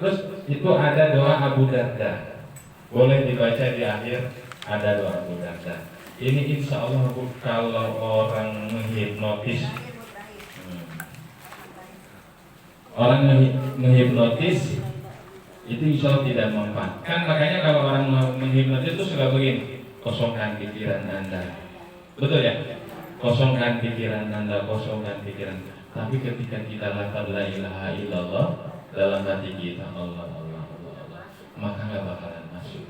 Terus itu ada doa Abu Darda, boleh dibaca di akhir, ada doa Abu Darda. Ini insya Allah Bu, kalau orang menghipnotis, orang menghipnotis itu insya Allah tidak mempan. Kan makanya kalau orang menghipnotis itu suka begini, kosongkan pikiran Anda, betul ya? Kosongkan pikiran Anda, kosongkan pikiran. Tapi ketika kita lafaz la ilaha illallah dalam hati kita, Allah, maka nggak bakalan masuk.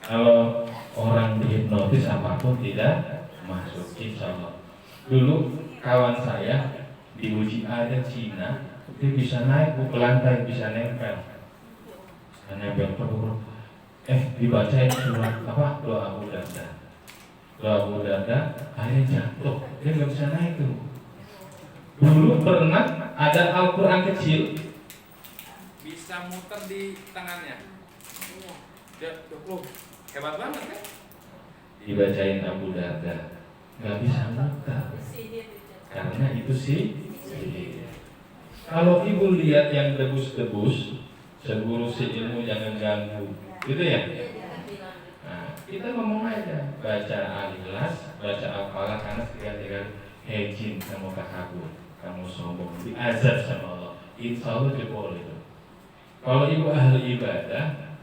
Kalau orang dihipnotis apapun tidak masuk, insya Allah. Dulu kawan saya diuji ada Cina, dia bisa naik ke lantai, bisa nempel perut. Dibacain surat apa, doa Abu Darda. Doa Abu Darda, akhirnya jatuh, dia nggak bisa naik tuh. Dulu pernah ada Al-Quran kecil bisa muter di tangannya. Hebat banget kan? Dibacain Abu Darda, nggak bisa muter karena itu sih. Kalau ibu lihat yang debus-debus, seguru si ilmu jangan ganggu, gitu ya. Nah, kita ngomong aja, baca Al-Ikhlas, baca Al-Falaq, karena tiga-tiga hejin kamu takabur, kamu sombong, diazab sama Allah. Insya Allah jebol itu. Kalau ibu ahli ibadah,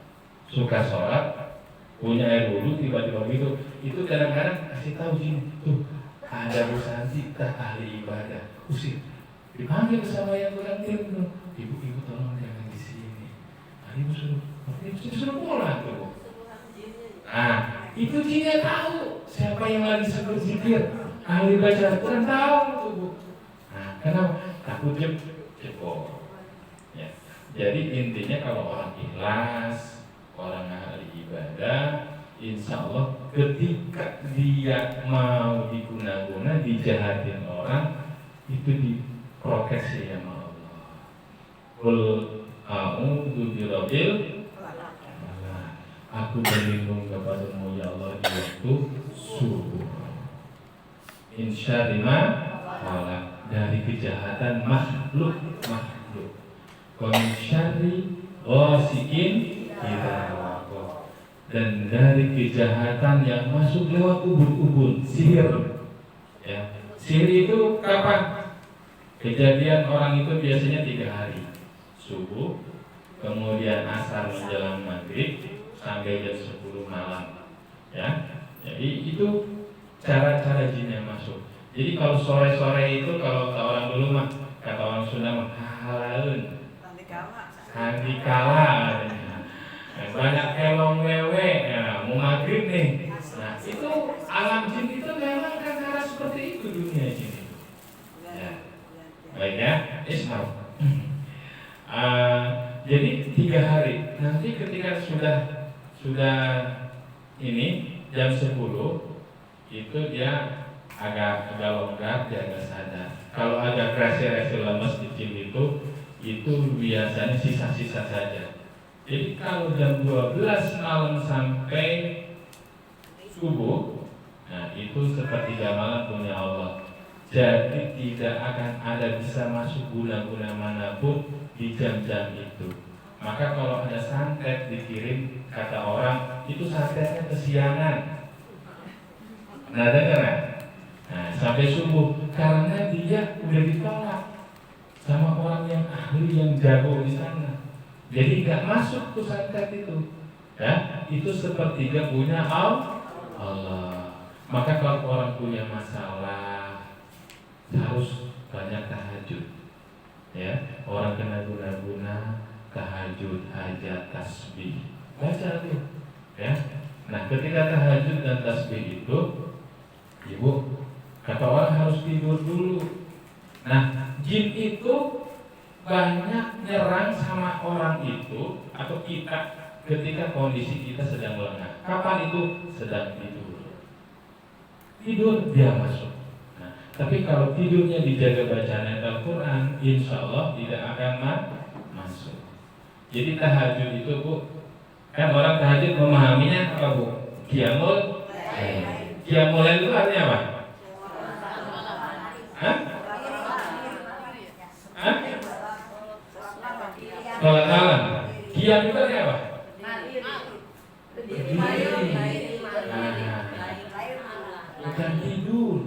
suka sholat, punya air wudhu, tiba-tiba gitu, itu kadang-kadang kasih tahu gini, tuh ada Bu Santi, tak ahli ibadah, usir, dipanggil sama yang kurang ilmu, ibu tolong jangan di sini. Nah, ibu suruh pulang tuh. Nah, itu dia tahu siapa yang lagi sebut zikir, ahli baca Al-Quran tahu tuh Bu. Nah, kenapa? Takut jebol. Ya. Jadi intinya kalau orang ikhlas, orang ahli ibadah, insya Allah ketika dia mau diguna-guna, dijahatin orang, itu diproteksi sama Allah. Qul a'udzu birabbil falaq. Aku berlindung kepadamu ya Allah di waktu subuh. Insya Allah dari kejahatan makhluk. Konsyari ghasikin idza waqab, dan dari kejahatan yang masuk lewat ubun-ubun, sihir. Ya, sihir itu kapan? Kejadian orang itu biasanya 3 hari, subuh, kemudian asar menjelang maghrib sampai jam 10 malam. Ya, jadi itu cara-cara jin yang masuk. Jadi kalau sore-sore itu, kalau orang dulu mah, kata orang Sunda mah halaun, handikala, banyak kelong wewe, ya, mau maghrib nih. Nah, itu alam jin itu memang kan cara seperti itu dunia jin itu. Ya, baik ya, Ismail. Jadi 3 hari. Nanti ketika sudah ini jam 10 itu dia agak longgar, dia agak sadar. Kalau ada resi lemes di jin itu biasanya sisa-sisa saja. Jadi kalau jam 12 malam sampai subuh, nah itu sepertiga malam punya Allah. Jadi tidak akan ada bisa masuk guna-guna manapun di jam-jam itu. Maka kalau ada santet dikirim, kata orang itu santetnya kesiangan. Nah, dengar ya? Nah, sampai subuh, karena dia udah ditolak sama orang yang ahli, yang jago di sana. Jadi nggak masuk tuh santet itu. Ya, itu sepertiga punya Allah. Maka kalau orang punya masalah, harus banyak tahajud. Ya, orang kena guna-guna, tahajud, hajat, tasbih, baca tuh. Ya, nah ketika tahajud dan tasbih itu, ibu, kata orang harus tidur dulu. Nah, jin itu banyak nyerang sama orang itu atau kita ketika kondisi kita sedang lengah. Kapan itu? Sedang tidur dia masuk. Nah, tapi kalau tidurnya dijaga bacaan Al-Quran, insya Allah tidak akan masuk. Jadi tahajud itu Bu, kan orang tahajud memahaminya apa Bu? Qiyamul itu artinya apa? Hah? Sholat malam. Qiyam itu apa? Berdiri. Bukan tidur.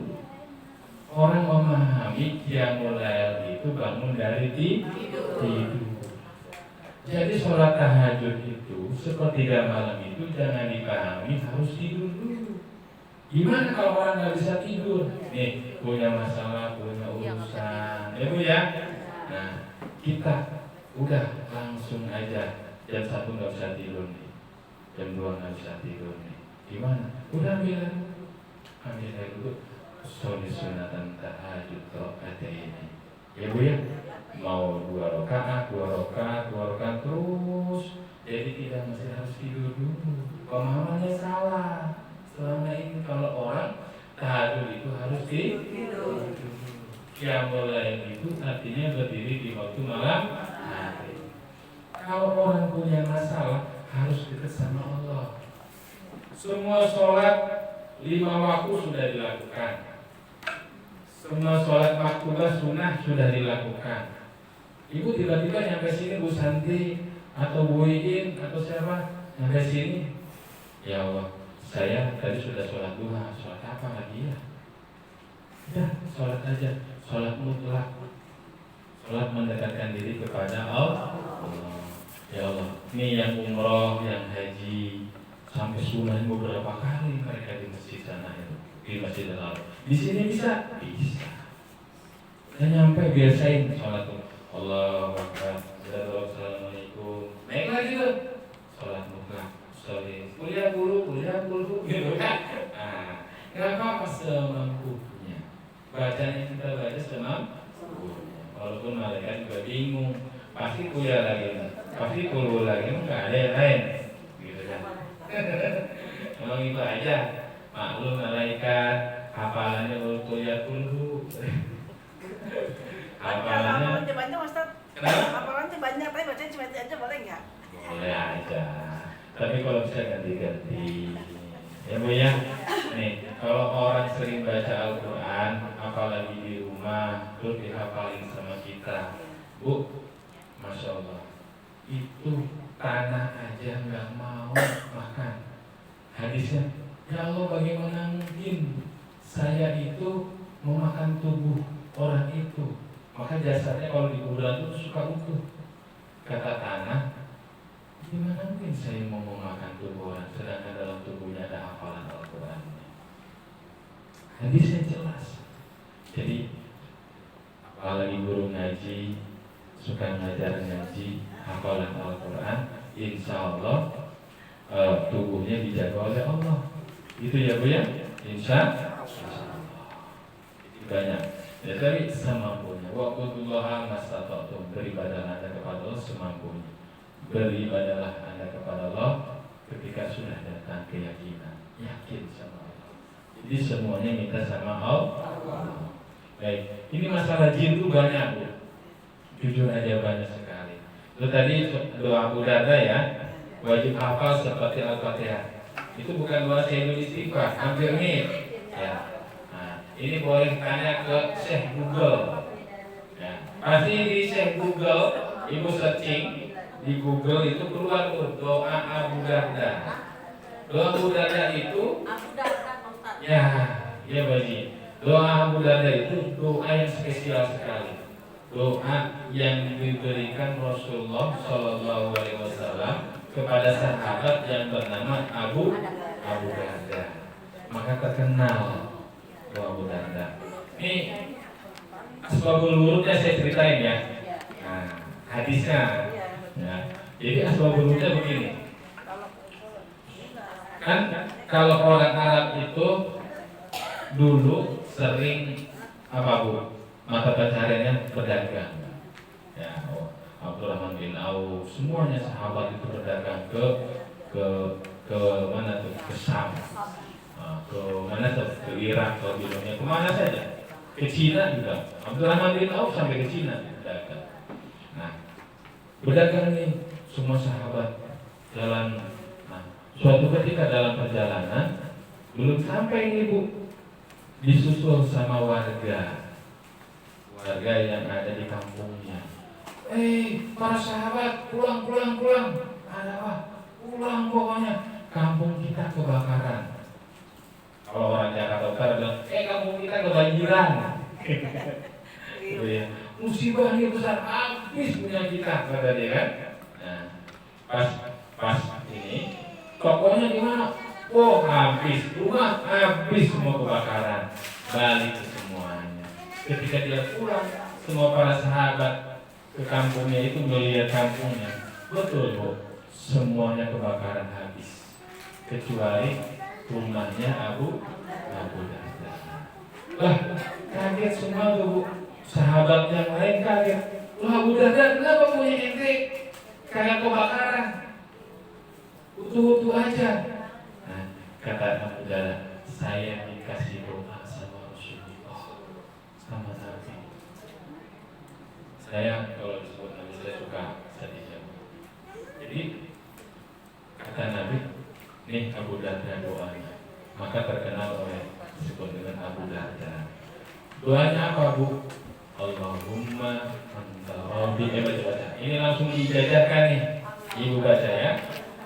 Orang memahami qiyamul lail itu bangun dari tidur. Jadi sholat tahajud itu sepertiga malam itu jangan dipahami harus tidur dulu. Gimana kalau orang nggak bisa tidur? Nih punya masalah, punya urusan, ya Bu ya. Nah kita udah langsung aja jam 1 nggak bisa tidur nih, jam 2 nggak bisa tidur nih. Gimana? Udah ambil dulu sunatan tahajud rokaat ini. Ya Bu ya. Mau 2 rakaat terus. Jadi tidak mesti harus tidur dulu. Pemahamannya salah. Selama ini kalau orang tahajud itu harus tidur. Qiyamul lail itu artinya berdiri di waktu malam hari. Kalau orang punya masalah harus dekat sama Allah. Semua sholat 5 waktu sudah dilakukan. Semua sholat maktubah sunnah sudah dilakukan. Ibu tiba-tiba nyampe sini Bu Santi atau Bu Iin atau siapa nyampe sini, ya Allah, saya tadi sudah sholat duha, sholat apa lagi ya? Ya, sholat aja, sholat mutlak, sholat mendekatkan diri kepada Allah. Ya Allah, ini yang umroh, yang haji, sampai sunnah beberapa kali mereka di masjid sana itu, di Masjid Al-Arab. Di sini bisa. Dan nyampe biasain sholat tuh. Allahu Akbar, Assalamualaikum. Naik lagi tuh. Sholat mutlak, sorry. Kuliah dulu, gitu kan? Nah, nggak apa-apa semampunya. Bacanya kita baca semampunya. Walaupun mereka juga bingung. Pasti kuliah lagi, pasti kuliah lagi, nggak ada yang lain, gitu kan? Emang itu aja. Maklum malaikat, hafalannya kuliah dulu. Hafalannya banyak Ustaz. Kenapa? Hafalannya banyak, tapi bacanya cuma itu aja boleh nggak? Boleh aja. Tapi kalau bisa ganti-ganti. Ya Bu ya. Nih, kalau orang sering baca Al-Quran, apalagi di rumah, terus dihafalin sama kita, Bu, Masya Allah, itu tanah aja nggak mau makan. Hadisnya, ya Allah bagaimana mungkin saya itu memakan tubuh orang itu? Maka jasadnya kalau di kuburan itu suka utuh. Kata tanah, gimana mungkin saya mau memakan tubuh orang sedangkan dalam tubuhnya ada hafalan Al-Quran? Hadisnya jelas. Jadi apalagi guru ngaji, suka ngajar ngaji, hafalan Al-Quran, insya Allah tubuhnya dijaga oleh Allah. Itu ya Bu ya, insya Allah. Itu banyak. Ya tapi semampunya. Wa'budullaha mastata'tum, beribadahlah Anda kepada Allah semampunya. Beribadahlah Anda kepada Allah ketika sudah datang keyakinan, yakin sama Allah. Jadi semuanya minta sama Allah. Baik, ini masalah jin itu banyak Bu. Jujur aja banyak sekali. Itu tadi doa Abu Darda ya, wajib hafal seperti Al-Fatihah. Itu bukan doa Sayyidul Istighfar, hampir mirip. Ya. Ini boleh tanya ke Syekh Google. Ya, pasti di Syekh Google, Ibu searching di Google itu keluar doa Abu Darda. Doa Abu Darda itu, ya Baji. Doa Abu Darda itu doa yang spesial sekali. Doa yang diberikan Rasulullah Shallallahu Alaihi Wasallam kepada sahabat yang bernama Abu Darda. Maka terkenal Abu Darda. Ini asbabul wurudnya saya ceritain ya. Nah, hadisnya. Ya. Jadi asbabul wurudnya begini. Kan kalau orang Arab itu dulu sering apa Bu? Mata pencahariannya berdagang. Ya, Abdurrahman bin Auf, semuanya sahabat itu berdagang ke mana tuh? Ke Syam. Ke mana tuh? Ke Irak, ke Indonesia, kemana saja? Ke Cina juga. Abdurrahman bin Auf sampai ke Cina berdagang. Nah, berdagang nih semua sahabat jalan. Nah, suatu ketika dalam perjalanan belum sampai nih Bu, disusul sama warga yang ada di kampungnya. Para sahabat, pulang. Ada apa? Pulang pokoknya. Kampung kita kebakaran. Kalau orang Jakarta Utara bilang, kampung kita kebanjiran. Gitu ya. Musibah ini besar, habis punya kita, kata dia kan. Nah, pas ini, tokonya gimana? Habis, rumah habis semua kebakaran. Balik ke semuanya. Ketika dia pulang, semua para sahabat ke kampungnya itu melihat kampungnya. Betul, Bu. Semuanya kebakaran habis. Kecuali rumahnya Abu Darda. Lah, kaget semua tuh, Bu. Sahabat yang lain kaget. Abu Darda kenapa punya ente kayak kebakaran? Utuh-utuh aja. Nah, kata Abu Darda, saya dikasih doa sama Rasulullah, sama Nabi. Saya kalau disebut Nabi saya suka sedih. Jadi kata Nabi, nih Abu Darda doanya, maka terkenal oleh disebut dengan Abu Darda. Doanya apa, Bu? Allahumma anta rabbi. Baca. Ini langsung dijajarkan nih. Ibu baca ya.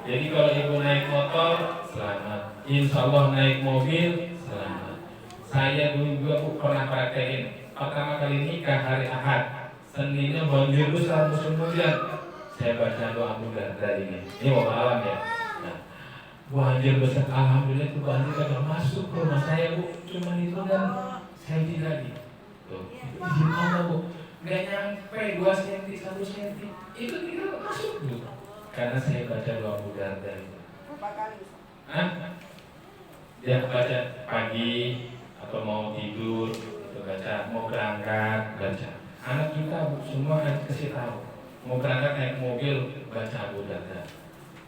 Jadi kalau ibu naik motor, selamat. Insya Allah naik mobil, selamat. Saya dulu juga, Bu, pernah praktekin. Pertama kali nikah hari Ahad, Seninnya banjir besar musim hujan. Saya baca doa Abu Darda ini. Ini mau alam ya. Nah, banjir besar, alhamdulillah itu banjir kagak masuk ke rumah saya, Bu. Cuma itu dan saya tidak lagi. Tuh, izin Allah, Bu. Gak nyampe 2 cm, 1 cm. Itu tidak masuk, Bu. Karena saya baca doa Abu Darda itu. Dia baca pagi atau mau tidur, itu baca, mau berangkat, baca. Anak kita, Bu, semua kan kasih tahu. Mau berangkat naik mobil, baca Abu Darda.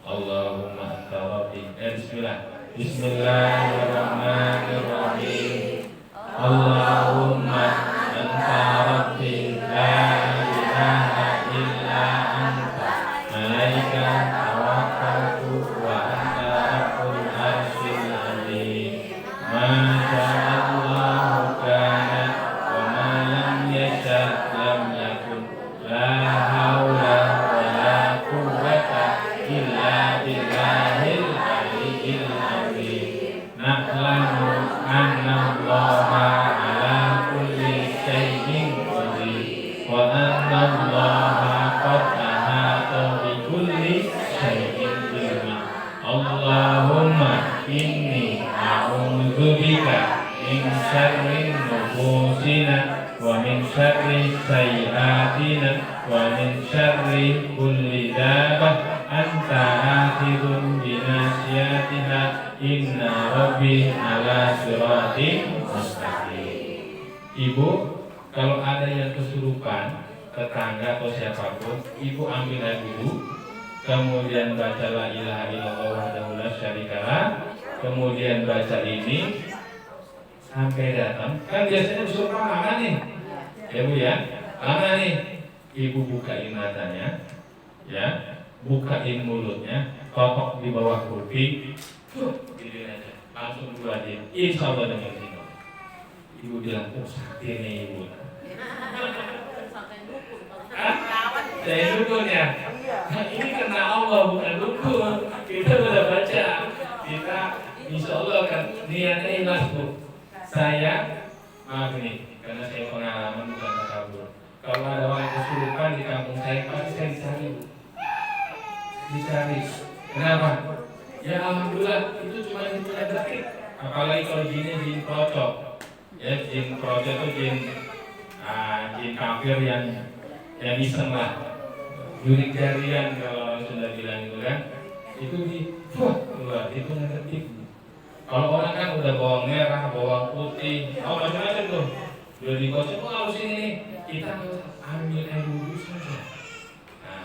Allahumma anta rabbi. Bismillah. Bismillahirrahmanirrahim. Allahumma anta rabbi la ilaha illa anta alaika tawakkaltu wa anta rabbul arsyil azim. Ma sya'allahu kana wa ma lam yasha' lam yakun. La haula wa la quwwata illa billahil aliyyil azim. Na'lamu anna Allaha ala kulli shay'in qadir wa anna Allaha qad ahata bi kulli shay'in ilma. Allahumma inni a'udzubika min syarri nufusina wa min syarri sayyi'atina wa min syarri kulli dabah anta akhidun binasiyatiha inna rabbi ala siratin mustaqim. Ibu, kalau ada yang kesurupan, tetangga atau siapapun, ibu ambil air dulu, kemudian baca la ilaha illallah wahdahu la syarikalah, kemudian baca ini sampai datang. Kan biasanya kesurupan mana nih? Ya, Bu ya. Mana nih? Ibu bukain matanya, ya, bukain mulutnya, totok di bawah kuping, gini aja, langsung buatin. Insya Allah dengan ini. Ibu bilang, sakti nih ibu. Saya dukun ya. Ini karena Allah bukan dukun. Kita udah baca. Kita insya Allah kan niatnya ikhlas, Bu. Saya maaf nih, karena saya pengalaman bukan takabur. Kalau ada orang kesurupan di kampung saya, pasti saya dicari, Bu. Dicari. Kenapa? Ya alhamdulillah itu cuma hitungan detik. Apalagi kalau jin procok. Ya, jin procok itu jin kafir yang iseng lah. Jurik jarian kalau orang Sunda bilang itu kan. Itu keluar hitungan detik. Kalau orang kan udah bawang merah, bawang putih, macam-macam tuh. Udah digosok, harus ini nih. Kita ambil air dulu saja. Nah,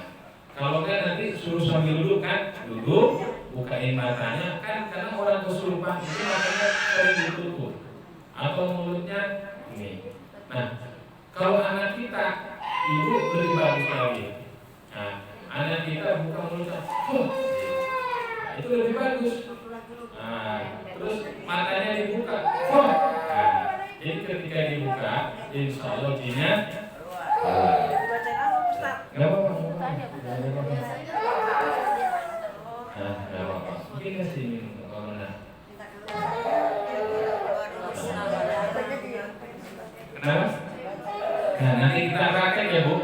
kalau kan nanti suruh sambil duduk kan, duduk, bukain matanya kan, karena orang kesurupan itu matanya sering ditutup atau mulutnya ini. Nah, kalau anak kita, ibu lebih bagus lagi. Nah, anak kita buka mulutnya, itu lebih bagus. Nah, terus matanya dibuka, jadi ketika dibuka, insya Allah jinnya nggak Nggak apa-apa. Mungkin kasih minum kalau nah. Kenapa? Nah, nanti kita praktek ya Bu.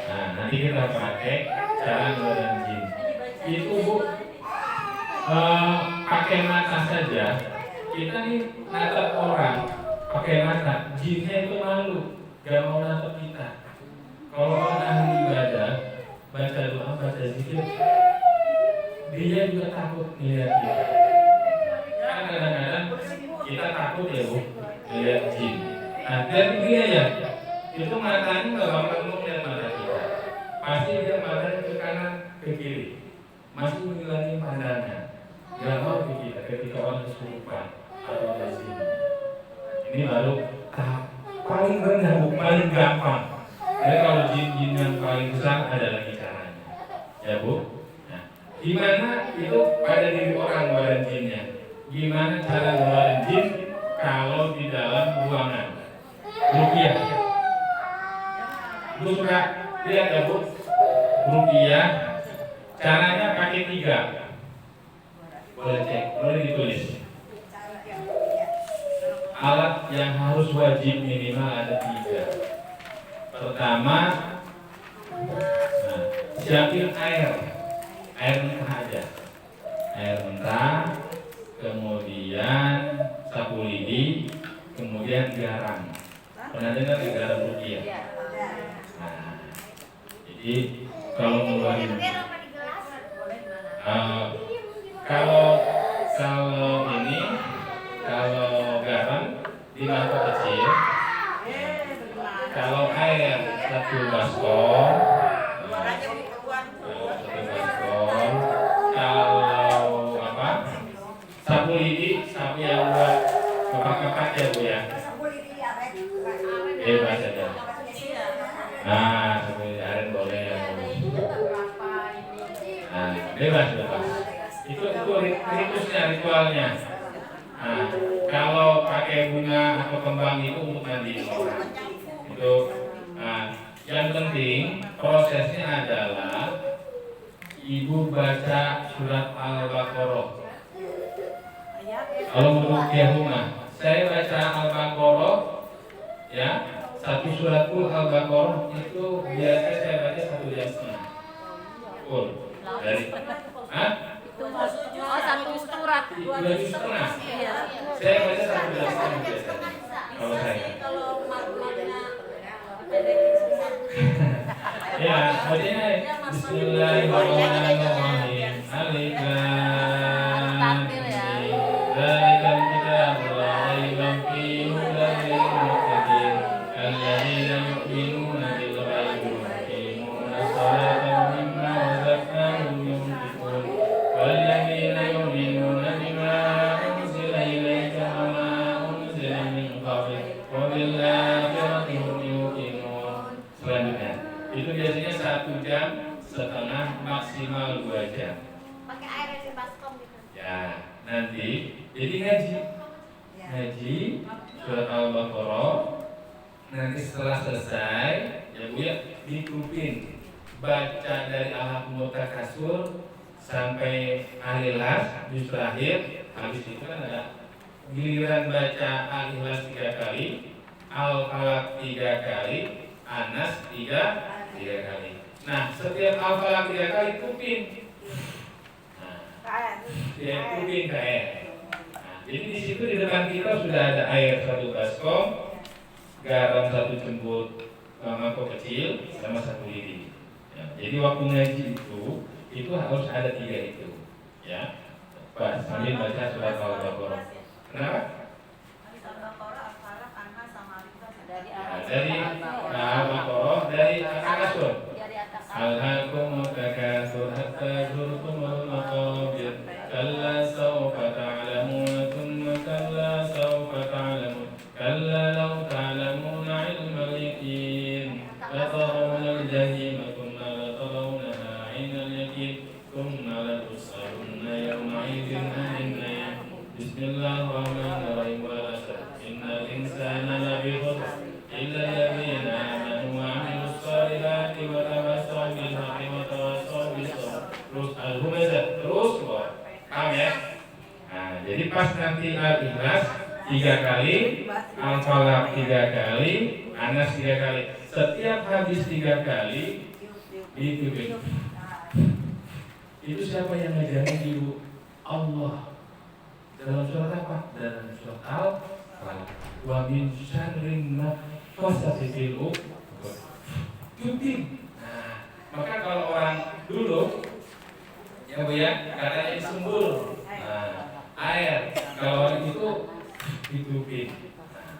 Nah, nanti kita praktek cara ngeluarin jin. Itu Bu, pakai mata saja. Kita nih natap orang pakai mata, jinnya itu malu, gak mau natap kita. Kalau orang ahli ibadah, baca doa, baca zikir, dia juga takut melihat kita. Kan kadang-kadang kita takut ya Bu, melihat jin. Nah, dari dia ya, itu matanya nggak bakal melihat mata kita. Pasti dia matanya ke kanan, ke kiri, masih mengulangi pandangan. Gak mau ke kita ketika orang kesurupan atau ada jin. Ini baru tahap paling rendah, paling gampang. Jadi kalau jin-jin yang paling besar ada lagi caranya, ya Bu. Nah, gimana itu pada diri orang ngeluarin jinnya? Gimana cara ngeluarin jin kalau di dalam ruangan? Ruqyah. Bu suka lihat ya Bu? Ruqyah. Caranya pakai 3. Boleh cek, boleh ditulis. Alat yang harus wajib minimal ada 3. Pertama, siapin air mentah aja, air mentah, kemudian sapu lidi, kemudian garam. Pernah dengar garam Ruqyah? Nah, jadi kalau ngeluarin, kalau garam di mangkok kecil, kalau air 1 baskom, kalau sapu lidi, sapu yang buat kepak-kepak ya Bu ya, bebas aja. Nah, sapu lidi aren boleh ya Bu. Nah, bebas. Itu ritusnya, ritualnya. Nah, kalau pakai bunga atau kembang itu untuk mandi orang. Itu, yang penting prosesnya adalah ibu baca surat Al-Baqarah. Kalau menurut rumah, saya baca Al-Baqarah, ya, 1 surat Al-Baqarah itu biasa saya baca 1 jam setengah. Dari, Oh, 1 surat. 2 jam setengah. Saya baca 1 jam setengah biasanya. Kalau saya. Ya, bacanya Bismillahirrahmanirrahim. Alif lam mim. Dzalikal kitabul la raiba fihi hudan lil muttaqin alladzina yu'minuna bil ghaibi wa yuqimuna as-salata wa mimma razaqnahum yunfiqun walladzina yu'minuna bima unzila ilayka wa ma unzila min qablik wa bil akhirati hum yuqinun. Selanjutnya itu biasanya 1 jam setengah, maksimal 2 jam. Pakai air di baskom gitu. Ya, nanti jadi ngaji surat Al-Baqarah. Nanti setelah selesai, ya Bu ya, ditupin baca dari Al-Haqqul Takasur sampai Al-Ikhlas juz terakhir. Habis itu kan ada giliran baca Al-Ikhlas 3 kali, Al-Falaq 3 kali, Anas 3 kali. Nah, setiap Al-Falaq 3 kali tupin. Ya, tupin ke air. Nah, jadi di situ di depan kita sudah ada air 1 baskom, garam 1 jemput mangkok kecil, sama sapu lidi. Ya, jadi waktu ngaji itu harus ada 3 itu. Ya, pas sambil baca surat Al-Baqarah. Kenapa? Dari Al-Baqarah, dari Al-Kasur. Al-hakum takasur hatta zurtumul maqabir. Kalla sawfa ta'lamun, thumma kalla sawfa ta'lamun. Kalla law ta'lamuna ilmal yaqin. Latarawna al-jahima thumma latarawnaha 'ainal yaqin. Thumma latus'alunna yawma 'idhin 'anil na'im. Bismillahirrahmanirrahim. Wal 'asr. Innal insana lafi khusr. إلا الذين آمنوا وعملوا الصالحات وتواصوا بالحق وتواصوا baca terus keluar. Paham ya? Nah, jadi pas nanti Al-Ikhlas 3 kali, Al-Falaq 3 kali, Anas 3 kali. Setiap habis 3 kali itu siapa yang ngajarin ibu? Allah. Dalam surat apa? Dalam surat Al-Falaq. Wa min syarri nafasati fil uqad. Nah, maka kalau orang dulu ya Bu ya, katanya disembur. Nah, air kalau orang itu hitupin. Nah,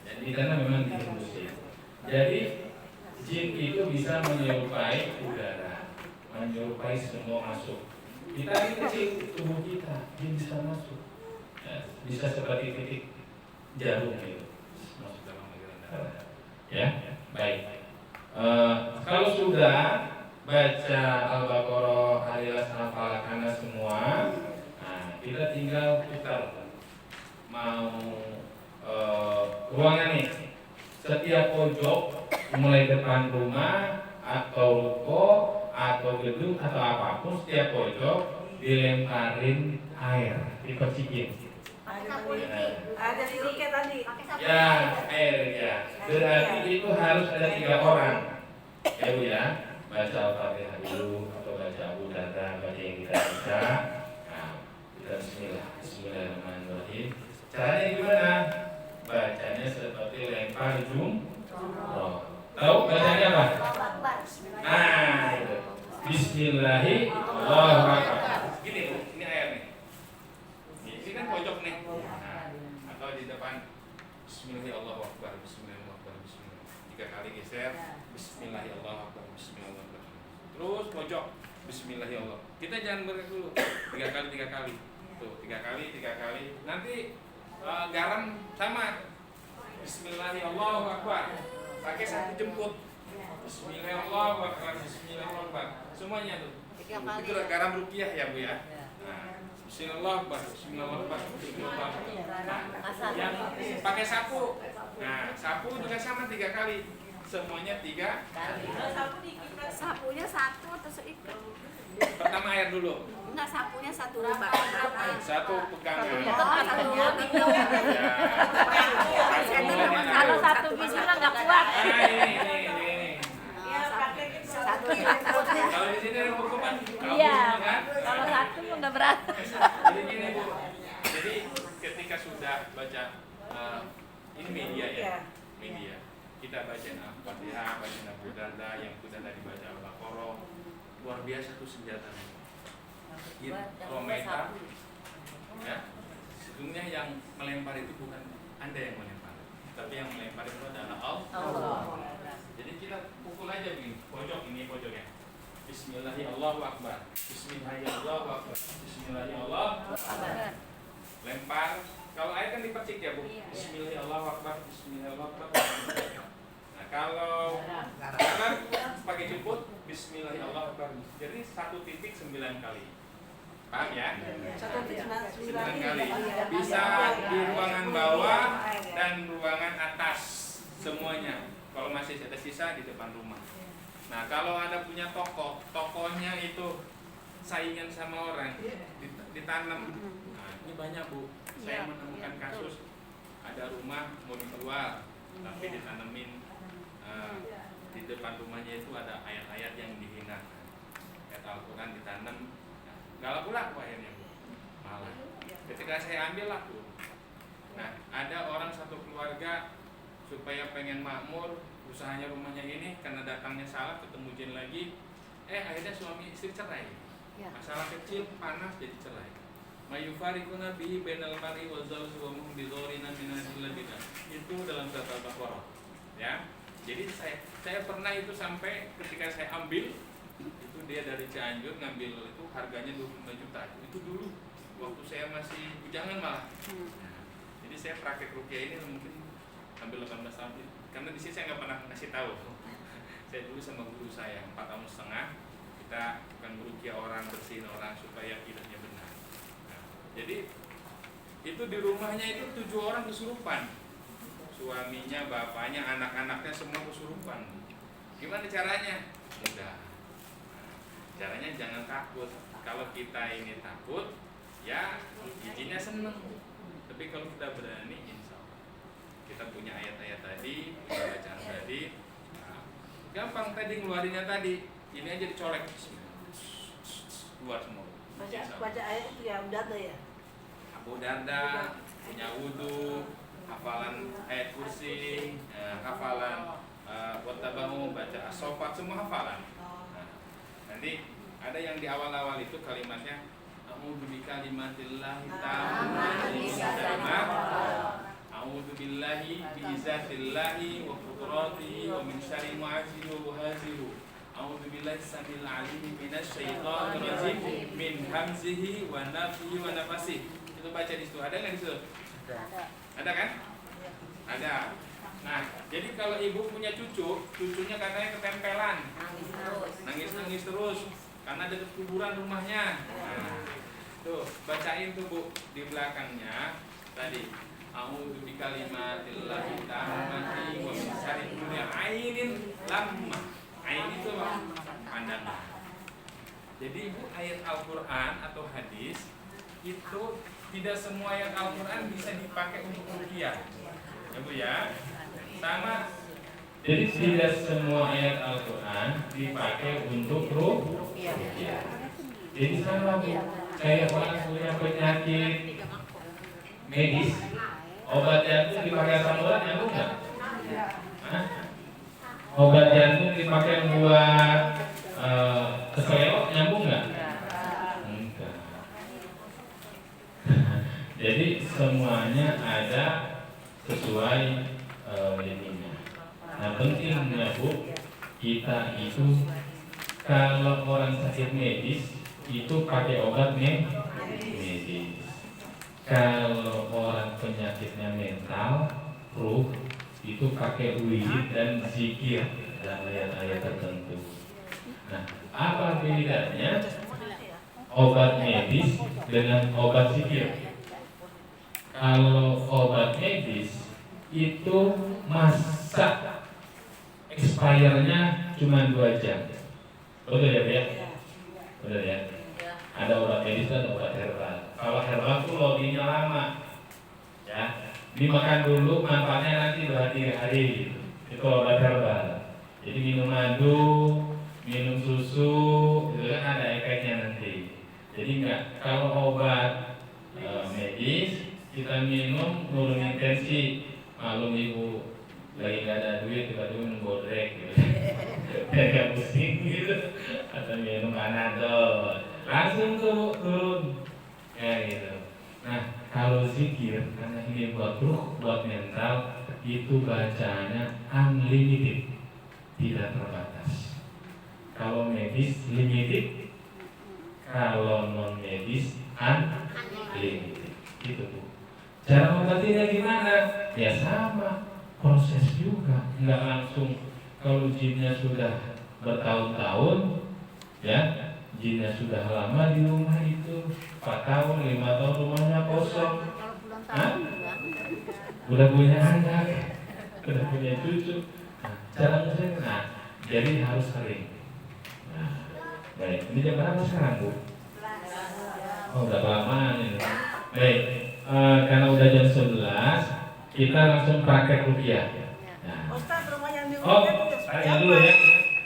jadi karena memang dihembusin. Jadi jin itu bisa menyerupai udara, menyerupai semua masuk. Kita ini kecil tubuh kita, jin bisa masuk. Ya, bisa seperti titik jarum itu masuk dalam aliran darah. Ya, baik. Kalau sudah baca Al-Baqarah, Al-Ikhlas, Al-Falaq, Anas semua, nah, kita tinggal putar mau ruangan nih. Setiap pojok mulai depan rumah atau ruko atau gedung atau apapun, setiap pojok dilemparin air, dipercikin. Ada di Rukia tadi. Ya, air ya. Berarti itu harus ada 3 orang. Ya Bu ya, baca Al-Fatihah dulu atau baca Abu Darda, baca yang kita baca. Nah, kita Bismillahirrahmanirrahim. Caranya gimana? Bacanya seperti lempar jumroh. Tahu bacanya apa? Nah, itu. Bismillahirrahmanirrahim. Gini Bu, ini air nih. Ini kan pojok nih. Nah, atau di depan Bismillahirrahmanirrahim. Bismillahirrahmanirrahim. 3 kali geser. Bismillahirrahmanirrahim. Bismillahirrahmanirrahim. Terus pojok. Bismillahirrahmanirrahim. Kita jangan bergerak dulu. 3 kali. Tuh, 3 kali. Nanti garam sama. Bismillahirrahmanirrahim. Pakai 1 jemput. Bismillahirrahmanirrahim. Semuanya tuh. Itu garam rupiah ya Bu ya. Nah, Bismillahirrahmanirrahim. Nah, yang pakai sapu. Nah, sapu juga sama 3 kali. Semuanya 3 kali. Sapunya 1 atau seikat? Pertama air dulu. Enggak, sapunya 1 Satu pegang. Kalau 1 biji lah nggak kuat. Ini. Satu Kalau di sini ada buku kan? Iya. Kalau 1 nggak berat. Jadi gini Bu. Jadi ketika sudah baca ini media ya. Media. Kita baca Al-Fatihah, baca Abu Darda, yang sudah tadi baca Al-Baqarah. Luar biasa tuh senjatanya. Komentar. Ya. Sesungguhnya yang melempar itu bukan Anda yang melempar, tapi yang melempar itu adalah Allah. Jadi kita pukul aja begini, pojok ini pojoknya. Bismillahirrahmanirrahim. Bismillahirrahmanirrahim. Bismillahirrahmanirrahim. Lempar. Kalau air kan dipercik ya Bu. Bismillahirrahmanirrahim. Bismillahirrahmanirrahim. Nah kalau garam pakai jemput Bismillahirrahmanirrahim. Jadi 1 titik 9 kali. Paham ya? 9 kali. Bisa di ruangan bawah dan ruangan atas semuanya. Kalau masih ada sisa di depan rumah. Nah kalau ada punya tokonya itu saingan sama orang, ditanam. Nah ini banyak Bu. Saya menemukan kasus ada rumah mau dijual, tapi ditanemin di depan rumahnya itu ada ayat-ayat yang dihinakan. Ayat Al-Quran ditanam. Gak laku akhirnya Bu. Malah ketika saya ambil laku. Nah ada orang satu keluarga supaya pengen makmur, usahanya rumahnya ini karena datangnya salah ketemu jin lagi, akhirnya suami istri cerai. Masalah kecil panas jadi cerai. Mayufariquna bihi bainal mar'i wa zawji wa hum bidharina min al-bidah. Itu dalam surat Al-Baqarah. Ya. Jadi saya pernah itu sampai ketika saya ambil itu dia dari Cianjur ngambil itu harganya 25 juta. Itu dulu waktu saya masih bujangan malah. Jadi saya praktek ruqyah ini mungkin ambil 18 tahun karena di sini saya nggak pernah ngasih tahu. Saya dulu sama guru saya 4 tahun setengah kita bukan meruqyah orang, bersihin orang supaya akidahnya benar. Nah, jadi itu di rumahnya itu 7 orang kesurupan, suaminya, bapaknya, anak-anaknya semua kesurupan. Gimana caranya? Mudah. Caranya jangan takut. Kalau kita ini takut, ya jinnya seneng. Tapi kalau kita berani, insya Allah. Kita punya ayat-ayat tadi, punya bacaan tadi, nah, gampang tadi ngeluarinnya tadi. Ini aja dicolek, keluar semua. Baca ayat itu ya udah tuh ya. Abu Darda punya wudhu, hafalan ayat kursi, hafalan wattabahu, baca as-sofat, semua hafalan. Nah, nanti ada yang di awal-awal itu kalimatnya a'udzu bikalimatillahi tammati min syarri ma a'udzu billahi bi'izzatillahi wa qudratihi wa min syarri mu'aziru wa haziru a'udzu billahi samil alim minasy syaithanir rajim min hamzihi wa nafthihi wa nafasihi. Itu baca di situ. Ada enggak di situ? Ada kan? Ada. Nah, jadi kalau ibu punya cucu, cucunya katanya ketempelan, nangis terus, karena dekat kuburan rumahnya. Nah, tuh bacain tuh Bu di belakangnya tadi. A'udzu bikalimatillahi tammati wa min syarri kulli ainin lamma. Ain itu pandangan. Jadi Bu, ayat Al-Qur'an atau hadis itu tidak semua ayat Al-Quran bisa dipakai untuk ruqyah, ya Bu ya. Sama. Jadi tidak semua ayat Al-Quran dipakai untuk ruqyah. Jadi sama Bu. Kayak orang punya penyakit medis, obat jantung dipakai samuran nyambung nggak? Obat jantung dipakai buat keseleo nyambung nggak? Jadi semuanya ada sesuai ininya. Nah pentingnya Bu, kita itu kalau orang sakit medis itu pakai obat medis. Kalau orang penyakitnya mental, ruh, itu pakai wirid dan zikir dan ayat-ayat tertentu. Nah apa bedanya obat medis dengan obat zikir? Kalau obat medis itu masa expire-nya cuma 2 jam. Betul ya, Bu? Betul ya. Ada obat medis dan obat herbal. Kalau herbal tuh loginya lama. Ya. Dimakan dulu, manfaatnya nanti 2 hari. Gitu. Itu obat herbal. Jadi minum madu, minum susu, itu kan ada efeknya nanti. Jadi enggak, kalau obat medis kita minum nurunin tensi, malum ibu lagi nggak ada duit tiba-tiba minum bodrek gitu, kayak pusing gitu, atau minum Panadol, langsung tuh turun, ya gitu. Nah kalau zikir karena ini buat ruh, buat mental, itu bacanya unlimited, tidak terbatas. Kalau medis limited, kalau non medis unlimited, gitu Bu. Cara mengobatinya gimana? Ya sama, proses juga. Enggak langsung kalau jinnya sudah bertahun-tahun, ya, jinnya sudah lama di rumah itu, 4 tahun, 5 tahun rumahnya kosong. Udah punya anak, udah punya cucu. Nah, cara nah, jadi harus sering. Nah, baik, ini jam berapa sekarang Bu? Oh, udah lama ini. Baik. Karena udah jam 11, kita langsung praktek ruqyah. Nah. Ustaz, rumah yang di Oh, Rukyat itu tanya dulu ya.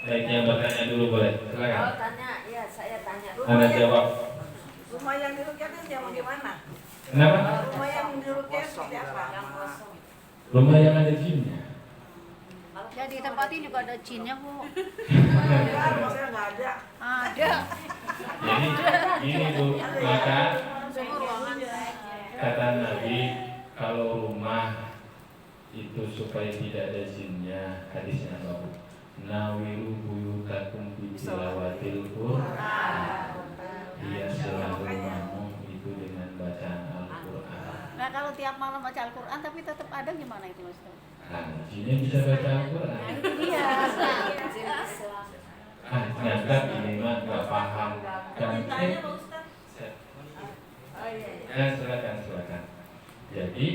Baik, yang bertanya dulu boleh. Silakan. Oh tanya, ya saya tanya. Anda jawab. Rumah yang di Rukyat itu yang bagaimana? Kenapa? Rumah yang di Rukyat seperti apa? Rumah yang ada jinnya. Ya di tempat ini juga ada jinnya Bu. Enggak, maksudnya nggak ada. Ada. Jadi ini Bu, maka kata Nabi, kalau rumah itu supaya tidak ada jinnya, hadisnya apa Bu? Nawiru buyutakum bitilawatil Qur'an. Hiasilah rumahmu itu dengan bacaan Al-Quran. Nah kalau tiap malam baca Al-Quran tapi tetap ada gimana itu Ustaz? Nah, jinnya bisa baca Al-Quran. Iya. Nyanggap ini mah nggak paham. Tanya Pak Ustaz. Ya silakan. Jadi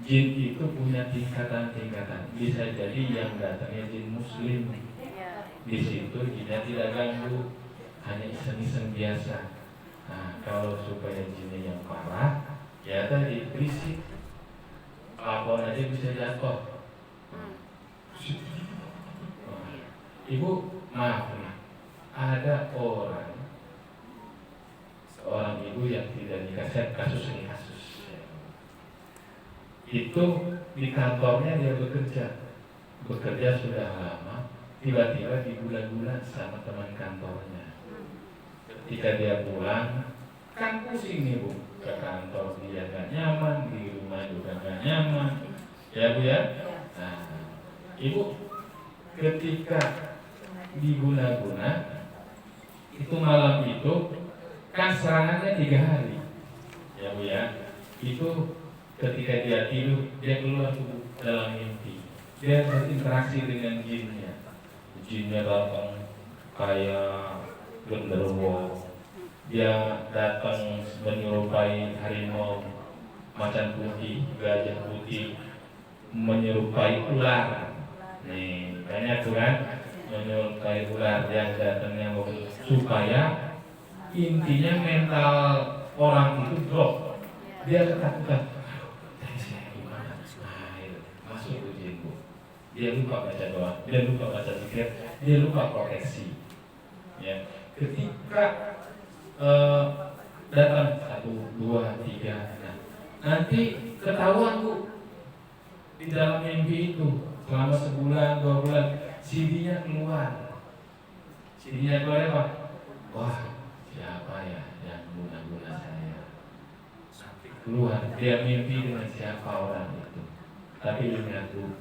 jin itu punya tingkatan-tingkatan. Bisa jadi yang datangnya jin muslim. Iya. Di situ jinnya tidak ganggu. hanya iseng-iseng biasa. Nah, kalau supaya jinnya yang parah, ya tadi berisik, pelapor aja bisa jatuh. Nah, Ibu, maaf nih, ada seorang ibu yang tidak dikasih kasus ini kasus. Itu di kantornya dia bekerja sudah lama, tiba-tiba digula-gula sama teman kantornya. Ketika dia pulang, kan pusing nih Bu, ke kantor dia gak nyaman, di rumah juga gak nyaman, ya Bu ya. Nah, Ibu ketika diguna-guna, itu malam itu kan serangannya 3 hari, ya Bu ya. Itu ketika dia tidur, dia keluar tuh dalam mimpi, dia berinteraksi dengan jinnya. Jinnya datang kayak genderuwo, dia datang menyerupai harimau, macan putih, gajah putih, menyerupai ular. Nih banyak tuh kan, menyerupai ular yang datangnya supaya intinya mental orang itu drop, dia ketakutan. Tadi saya gimana? Masuk ujian Bu. Dia lupa baca doa, dia lupa baca zikir, dia lupa proteksi. Ya, ketika datang 1, 2, 3, nah, nanti ketahuan Bu di dalam mimpi itu selama sebulan 2 bulan CD-nya keluar. CD-nya keluar apa? Wah, siapa ya yang guna-guna saya? Sampai keluar dia mimpi dengan siapa orang itu. Tapi ingat Bu,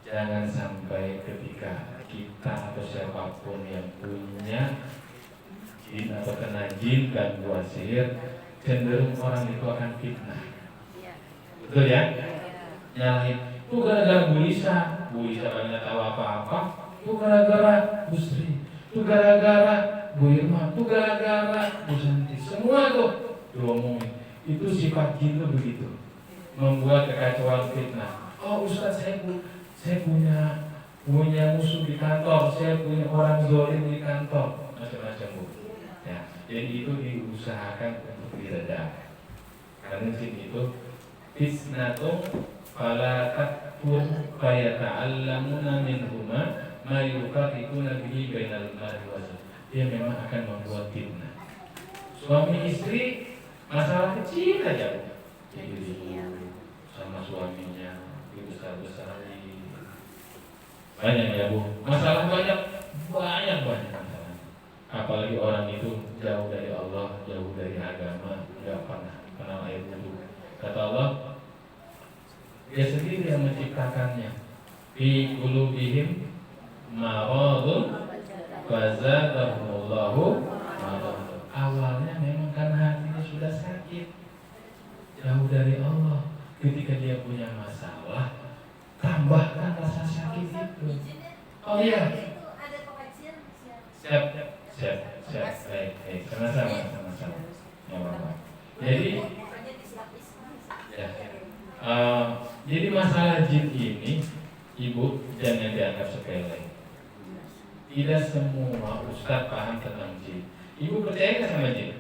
jangan sampai ketika kita atau siapapun yang punya jin atau kena jin gangguan sihir, cenderung orang itu akan fitnah. Betul ya? Nyalahin itu gara-gara Bu Lisa banyak tahu apa-apa, itu gara-gara Bu Sri, itu gara-gara Bu Irma, itu gara-gara Bu Santi, semua tuh diomongin. Itu sifat jin tuh begitu, membuat kekacauan fitnah. Oh Ustaz, saya punya musuh di kantor, saya punya orang zalim di kantor, macam-macam Bu. Ya, jadi itu diusahakan untuk diredam. Karena jin itu fitnatung fala takfur fayata'allamuna minhuma ma yufarriquna bihi bainal mar'i wa zawj. Dia memang akan membuat fitnah. Suami istri masalah kecil aja, jadi sama suaminya dibesar-besarin. Banyak ya Bu, masalah banyak masalah. Apalagi orang itu jauh dari Allah, jauh dari agama, nggak pernah kenal air wudhu. Kata Allah, Dia sendiri yang menciptakannya. Fi qulubihim maradun fazadahumullahu maradun. Awalnya memang karena hatinya sudah sakit, jauh dari Allah. Ketika dia punya masalah, tambahkan rasa sakit itu. Oh iya. Siap. Baik. Sama-sama. Ya, Bapak. Jadi masalah jin ini, Ibu, jangan dianggap sepele. Tidak semua ustaz paham tentang jin. Ibu percaya nggak sama jin?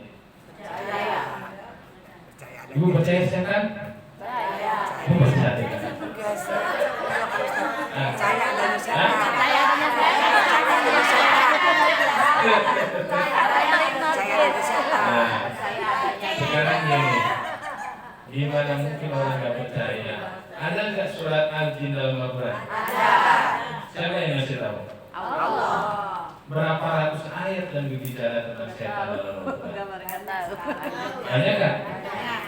Percaya. Ibu percaya setan? Percaya. Ibu percaya kan? Percaya dengan setan. Sekarang gini, gimana mungkin orang nggak percaya? Ada nggak surat Al-Jin dalam Al-Quran? Ada. Siapa yang ngasih tahu? Allah. Berapa ratus ayat yang berbicara tentang setan dalam Al-Quran? Banyak nggak?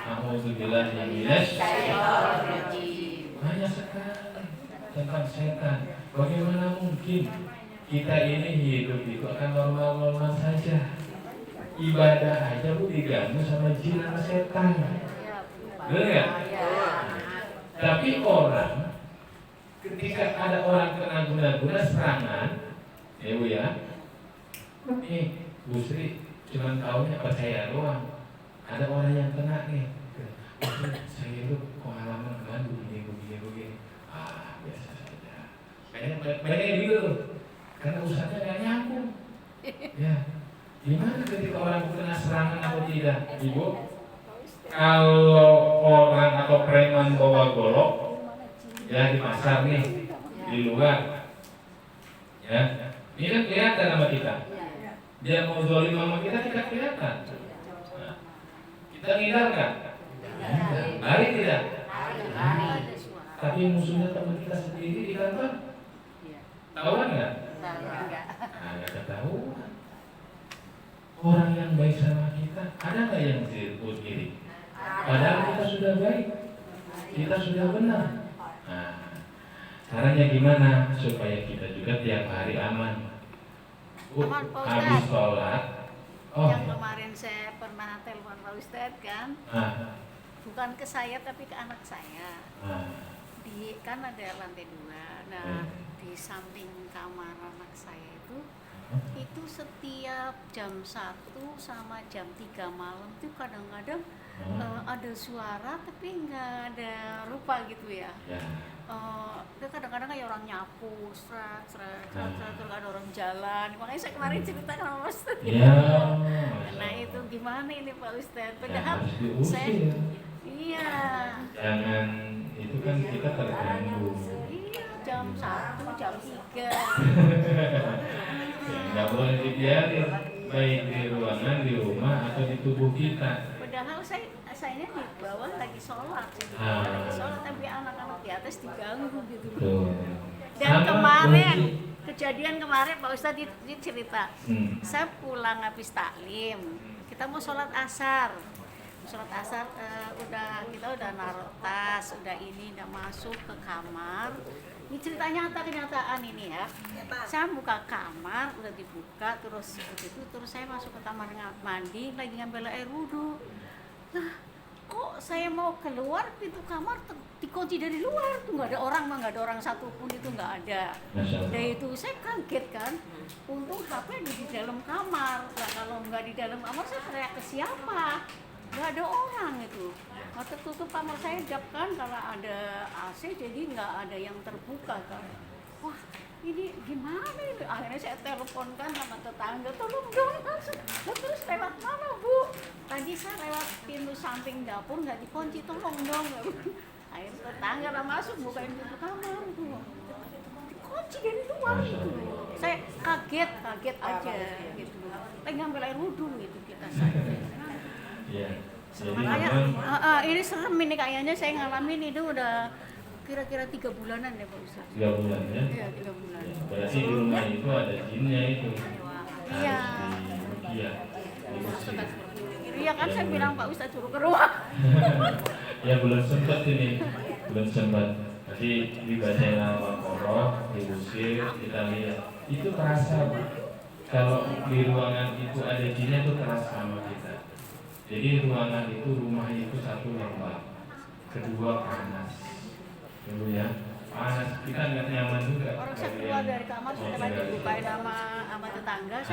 Alhamdulillah banyak sekali tentang setan. Bagaimana mungkin kita ini hidup itu akan normal-normal saja? Ibadah aja Bu diganggu sama jin sama setan. Benar nggak? Tapi orang ketika ada orang kena guna-guna serangan, ya Bu ya, Bu Sri cuma taunya percaya doang. Ada orang yang kena nih, saya itu pengalaman kemarin begini. Biasa saja. Banyak yang gitu tuh, karena usahanya nggak nyambung. Ya, Gimana ketika orang kena serangan atau tidak, Ibu? Kalau orang atau preman bawa golok, ya di pasar nih, di luar, ya, ini kan kelihatan sama kita. Dia mau zolim sama kita kelihatan. Nah, kita ngindar nggak? Lari tidak? Tapi musuhnya teman kita sendiri di kantor, tahuan nggak? Nah, nggak ketahuan. Orang yang baik sama kita, ada nggak yang disebut kiri? Padahal kita sudah baik, kita sudah benar. Nah, caranya gimana supaya kita juga tiap hari aman? Aman, Pak Ustadz. Habis sholat, Yang kemarin saya pernah telepon Pak Ustadz kan, bukan ke saya tapi ke anak saya. Kan ada lantai 2. Nah, di samping kamar anak saya itu setiap jam 1 sama jam 3 malam itu kadang-kadang ada suara tapi nggak ada rupa gitu ya. Itu kadang-kadang kayak orang nyapu, serat, terus ada orang jalan. Makanya saya kemarin cerita sama Mas Ustadz. Nah itu gimana ini Pak Ustadz? Padahal saya, iya. Jangan, itu kan kita terganggu. Iya, jam 1, jam 3. Nggak boleh dibiarin, baik di ruangan, di rumah, atau di tubuh kita. Padahal saya di bawah lagi sholat, tapi anak-anak di atas diganggu gitu. Dan kemarin, kejadian kemarin Pak Ustadz cerita, saya pulang habis taklim, kita mau sholat asar. Kita udah naruh tas, udah masuk ke kamar. Ini cerita kenyataan ini ya. Saya buka kamar, udah dibuka, terus saya masuk ke kamar mandi, lagi ngambil air wudhu. Nah, kok saya mau keluar, pintu kamar dikunci dari luar, tuh nggak ada orang satupun, itu nggak ada. Dan itu saya kaget kan. Untung HP di dalam kamar. Nah, kalau nggak di dalam kamar saya teriak ke siapa? Nggak ada orang itu. Tertutup kamar saya jap kan, karena ada AC jadi nggak ada yang terbuka kan. Wah, ini gimana ini? Akhirnya saya teleponkan sama tetangga, tolong dong. Terus lewat mana Bu? Tadi saya lewat pintu samping dapur nggak dikunci, tolong dong. Akhirnya tetangga lah masuk, bukain pintu kamar itu. Dikunci dari luar gitu. Saya kaget aja gitu. Lagi ngambil air wudhu gitu kita saja. Makanya ini serem ini kayaknya, saya ngalamin itu udah kira-kira 3 bulanan ya Pak Ustaz. 3 bulan ya? Iya, 3 bulan. Berarti di rumah itu ada jinnya itu. Iya. Iya kan saya bilang Pak Ustaz suruh ke rumah. Ya belum sempat ini, Nanti dibacain Al-Baqarah, diusir, kita lihat. Itu terasa Bu. Kalau di ruangan itu ada jinnya itu terasa sama kita. Jadi ruangan itu, rumah itu satu lembab, kedua panas, dulu ya, panas, kita nggak nyaman juga. Orang saya keluar dari kamar sudah lagi dibukain sama tetangga.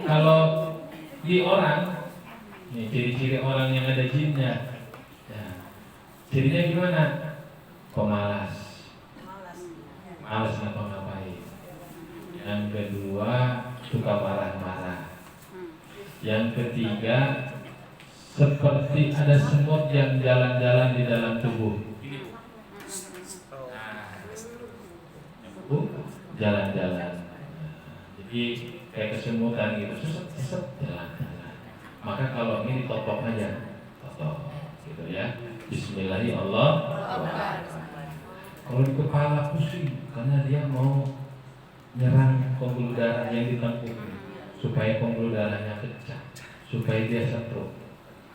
Kalau di orang, nih ciri-ciri orang yang ada jinnya, ya, cirinya gimana? Pemalas, malas ngapa-ngapain. Yang kedua suka marah-marah. Yang ketiga, seperti ada semut yang jalan-jalan di dalam tubuh. Jalan-jalan. Jadi kayak kesemutan gitu, set jalan-jalan. Maka kalau ini ditopok aja, gitu ya. Bismillahirrahmanirrahim. Kalau di kepala pusing, karena dia mau nyerang pembuluh darah yang ditempuh, supaya pembuluh darahnya pecah, supaya dia stroke.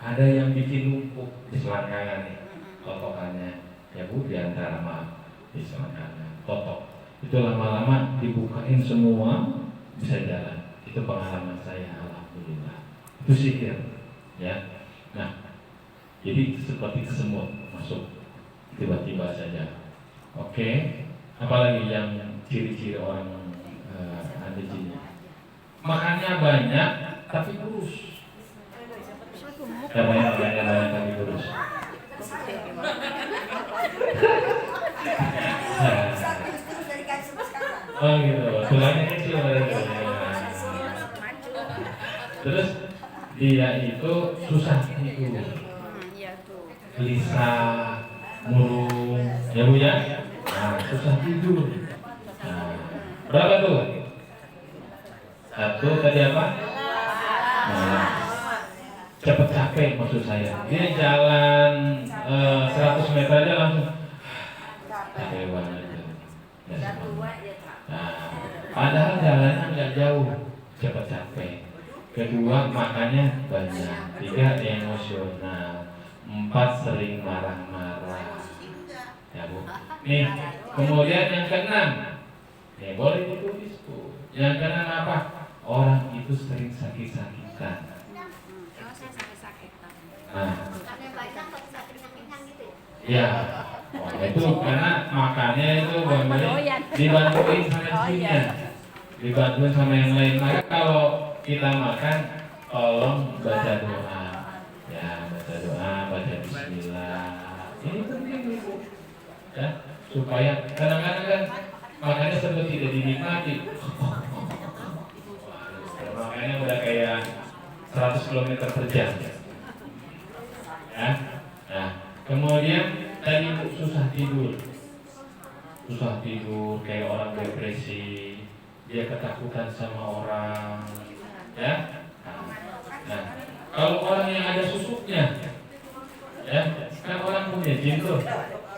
Ada yang bikin lumpuh di selangkangan nih, totokannya, ya Bu, di antara di selangkangan, totok. Itu lama-lama dibukain semua, bisa jalan. Itu pengalaman saya, alhamdulillah. Itu sihir, ya. Nah, jadi seperti semut masuk tiba-tiba saja. Oke, apalagi yang ciri-ciri orang ada jinnya? Makannya banyak, tapi kurus. Banyak tapi kurus. Oh gitu, tulangnya kecil. Terus dia itu susah tidur, Iya tuh. gelisah, murung, ya Bu ya. Nah, susah tidur. Nah, berapa tuh? Satu tadi apa? Nah, cepet capek maksud saya. Dia jalan 100 meter aja langsung capek banget. Nah, padahal jalannya nggak jauh, cepet capek. Kedua, makannya banyak. Tiga, emosional. Empat, sering marah-marah. Ya Bu. Nih, kemudian yang keenam. Nih, boleh ditulis Bu. Yang keenam apa? Orang itu sering sakit-sakitan. Nah, ya. Oh, itu karena makannya itu dibantuin sama jinnya, dibantuin sama yang lain. Maka kalau kita makan, tolong baca doa, ya baca doa, baca Bismillah. Ini penting Bu, ya supaya kadang-kadang kan makannya seperti tidak dinikmati. Makanya udah kayak 100 km per jam. Ya. Nah, kemudian tadi susah tidur kayak orang depresi, dia ketakutan sama orang, ya. Nah, kalau orang yang ada susuknya, ya, kan orang punya jin tuh.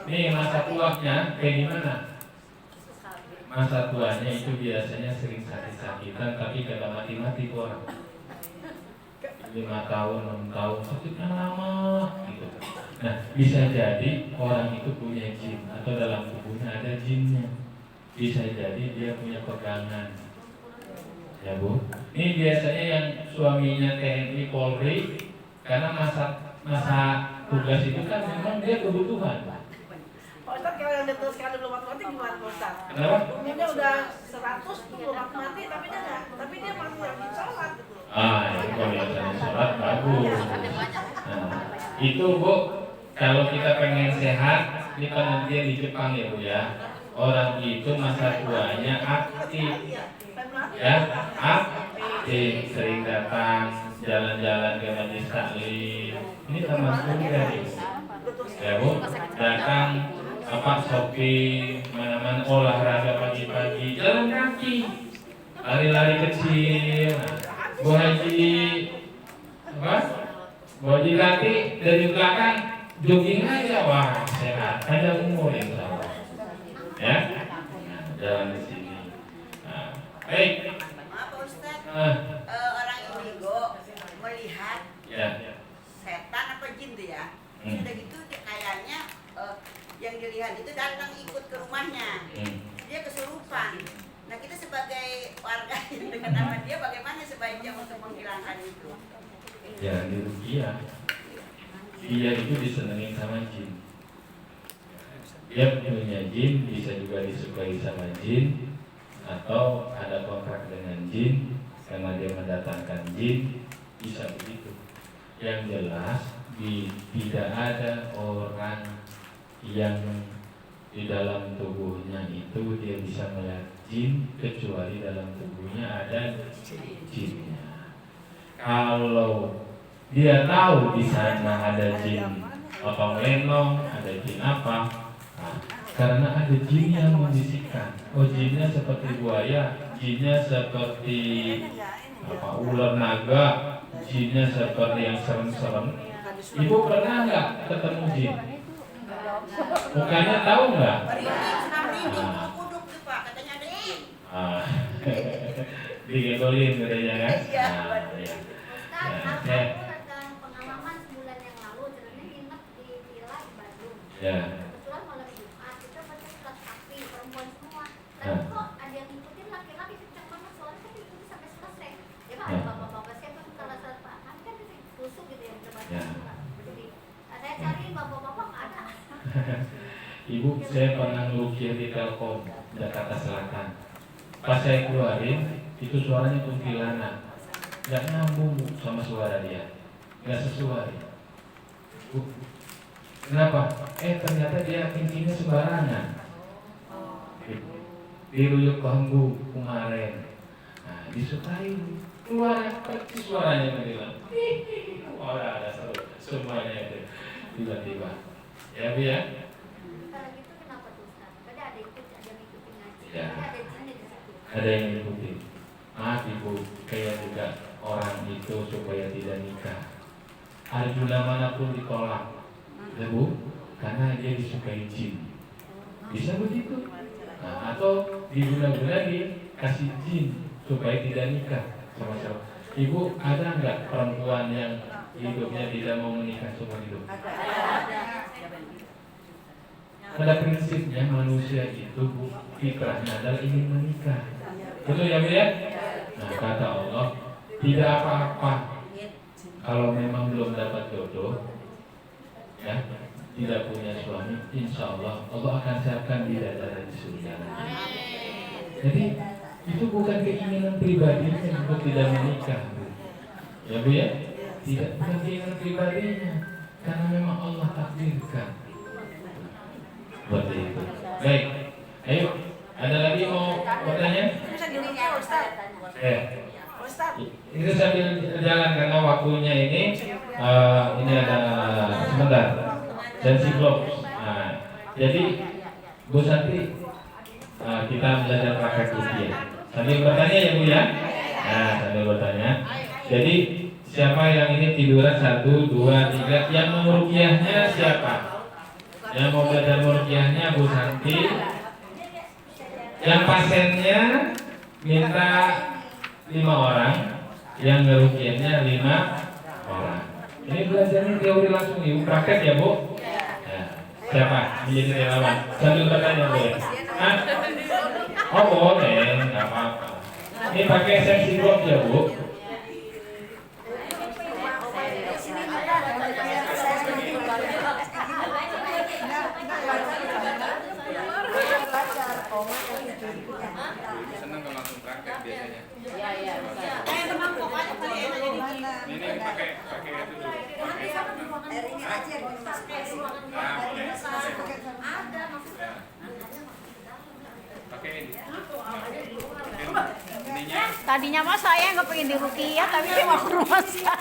Nih masa tuanya kayak gimana? Masa tuanya itu biasanya sering sakit-sakitan, tapi kagak mati-mati tuh orang. 5 tahun, 6 tahun, sakitnya lama gitu. Nah, bisa jadi orang itu punya jin atau dalam tubuhnya ada jinnya. Bisa jadi dia punya pegangan. Ya Bu. Ini biasanya yang suaminya TNI Polri, karena masa tugas itu kan memang dia kebutuhan. Pak Ustadz, kalau yang diteruskan belum mati gimana Pak Ustadz? Kenapa? Umumnya udah 100 tuh belum mati, tapi dia masih rajin sholat gitu. Itu kalau misalnya sholat bagus. Nah, itu Bu, kalau kita pengen sehat, ini penelitian di Jepang ya Bu ya. Orang itu masa tuanya aktif, ya aktif, sering datang, jalan-jalan ke majelis taklim. Ini termasuk dari ya Bu, datang shopping, mana-mana, olahraga pagi-pagi, jalan kaki, lari-lari kecil. Bu Haji Bu Haji kaki dari belakang jogging aja, wah sehat, ada umur insya Allah. Ya, jalan di sini. Baik. Maaf Pak Ustadz, orang indigo melihat Ya. setan apa jin tuh ya. Sudah gitu kayaknya yang dilihat itu datang ikut ke rumahnya. Dia kesurupan. Nah, kita sebagai warga yang dekat sama dia, bagaimana sebaiknya untuk menghilangkan itu? Jangan dirugiah. Dia itu disenengin sama jin. Dia punya jin, bisa juga disukai sama jin, atau ada kontrak dengan jin karena dia mendatangkan jin, bisa begitu. Yang jelas tidak ada orang yang di dalam tubuhnya itu dia bisa melihat jin kecuali dalam tubuhnya ada jinnya. Kalau dia tahu di sana ada jin otong lenong, ada jin apa, nah, karena ada jin yang membisikkan. Oh, jinnya seperti buaya, jinnya seperti ular naga, jinnya seperti yang serem-serem. Ibu pernah nggak ketemu jin? Mukanya tahu nggak? Merinding, kuduk tuh Pak, katanya ada jin. Digendolin katanya kan? Iya. Ustaz, aku dalam pengalaman sebulan yang lalu, terusnya nginep di villa di Bandung. Ya. Kebetulan malam Jumat, kita baca surat Kahfi, perempuan semua. Tapi kok ada yang ngikutin laki-laki kencang banget, soalnya kan diikuti sampai selesai. Ya kan, ada bapak-bapak siapa yang kalau surat Pak, kan tusuk gitu yang terbaca. Jadi, saya cari bapak-bapak nggak ada. Ibu, saya pernah ngelukir di Telkom Jakarta Selatan. Pas saya keluarin, itu suaranya kuntilanak. Nggak nyambung Bu, sama suara dia, nggak sesuai Bu. Kenapa? Ternyata dia kencingnya sembarangan. Diruyuk bambu kemarin. Nah, disukai, keluar suaranya bilang, orang ada seru, semuanya itu tiba-tiba, ya Bu ya. Kalau gitu kenapa tuh Ustaz? Ada yang ikutin ngaji. Ya. Ada jinnya di situ. Ada yang ikuti. Maaf Ibu, kayak juga orang itu supaya tidak nikah. Arjuna manapun ditolak, ya Bu, karena dia disukai jin. Bisa begitu? Nah, atau diguna-guna dikasih jin supaya tidak nikah sama siapa. Ibu, ada nggak perempuan yang hidupnya tidak mau menikah seumur hidup? Pada prinsipnya manusia itu fitrahnya adalah ingin menikah. Betul ya Bu ya? Nah, kata Allah, tidak apa-apa kalau memang belum dapat jodoh, ya, tidak punya suami, insya Allah Allah akan siapkan bidadari di surga. Jadi itu bukan keinginan pribadinya untuk tidak menikah, Bu. Ya Bu ya, tidak, bukan keinginan pribadinya, karena memang Allah takdirkan. Seperti itu. Baik, ayo, ada lagi mau bertanya? Bisa diukur Ustaz. Ustaz. Itu sambil jalan karena waktunya ini ada sebentar dan siklops. Nah, jadi Bu Santi, kita belajar praktek ruqyah. Sambil bertanya ya Bu ya. Nah, sambil bertanya. Jadi siapa yang ini tiduran 1, 2, 3? Yang mau ruqyahnya siapa? Yang mau belajar ruqyahnya Bu Santi. Yang pasiennya minta 5 orang, yang ngeruqyahnya 5 orang. Ini belajarnya teori langsung Ibu, praktek ya Bu? Ya. Siapa menjadi relawan? Sambil bertanya Bu ya. Hah? Oh boleh, nggak apa-apa. Ini pakai sensi blok ya Bu. Senang kalau langsung praktek biasanya. Iya. Teman pokoknya kali enak jadi gini. Ini pakai itu dulu. Air ini aja yang dimasuk ke sini. Ada maksudnya. Pakai ini. Ininya Tadinya mah saya nggak pengen diruqyah, tapi dia mau ke rumah saya.